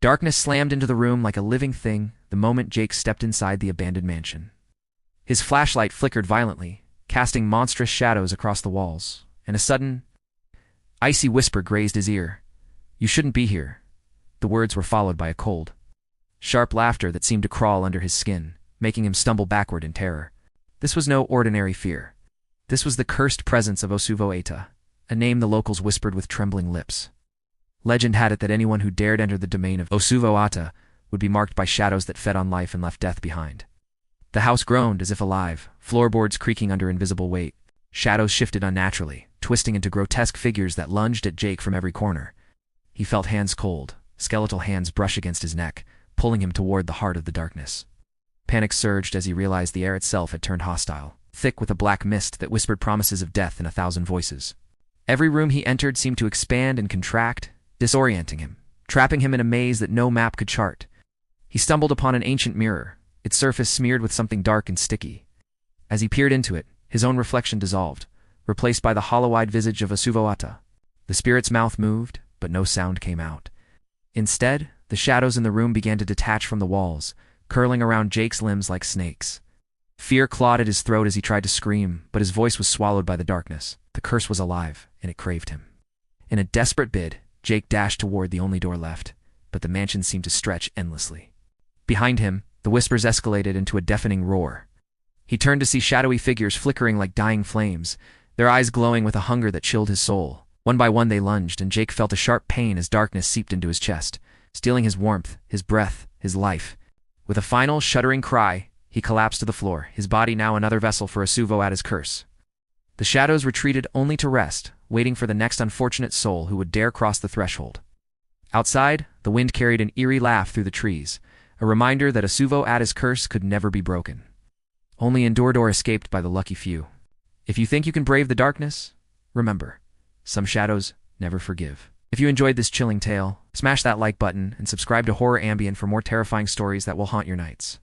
Darkness slammed into the room like a living thing the moment Jake stepped inside the abandoned mansion. His flashlight flickered violently, casting monstrous shadows across the walls, and a sudden, icy whisper grazed his ear. "You shouldn't be here." The words were followed by a cold, sharp laughter that seemed to crawl under his skin, making him stumble backward in terror. This was no ordinary fear. This was the cursed presence of Osuvo Atta, a name the locals whispered with trembling lips. Legend had it that anyone who dared enter the domain of Osuvo Atta would be marked by shadows that fed on life and left death behind. The house groaned as if alive, floorboards creaking under invisible weight. Shadows shifted unnaturally, twisting into grotesque figures that lunged at Jake from every corner. He felt hands cold, skeletal hands brush against his neck, pulling him toward the heart of the darkness. Panic surged as he realized the air itself had turned hostile, thick with a black mist that whispered promises of death in 1,000 voices. Every room he entered seemed to expand and contract, disorienting him, trapping him in a maze that no map could chart. He stumbled upon an ancient mirror, its surface smeared with something dark and sticky. As he peered into it, his own reflection dissolved, replaced by the hollow-eyed visage of Osuvo Atta. The spirit's mouth moved, but no sound came out. Instead, the shadows in the room began to detach from the walls, curling around Jake's limbs like snakes. Fear clawed at his throat as he tried to scream, but his voice was swallowed by the darkness. The curse was alive, and it craved him. In a desperate bid, Jake dashed toward the only door left, but the mansion seemed to stretch endlessly. Behind him, the whispers escalated into a deafening roar. He turned to see shadowy figures flickering like dying flames, their eyes glowing with a hunger that chilled his soul. One by one they lunged, and Jake felt a sharp pain as darkness seeped into his chest, stealing his warmth, his breath, his life. With a final, shuddering cry, he collapsed to the floor, his body now another vessel for Osuvo Atta's curse. The shadows retreated only to rest, waiting for the next unfortunate soul who would dare cross the threshold. Outside, the wind carried an eerie laugh through the trees, a reminder that Osuvo Atta's curse could never be broken. Only endured or escaped by the lucky few. If you think you can brave the darkness, remember, some shadows never forgive. If you enjoyed this chilling tale, smash that like button and subscribe to Horror Ambient for more terrifying stories that will haunt your nights.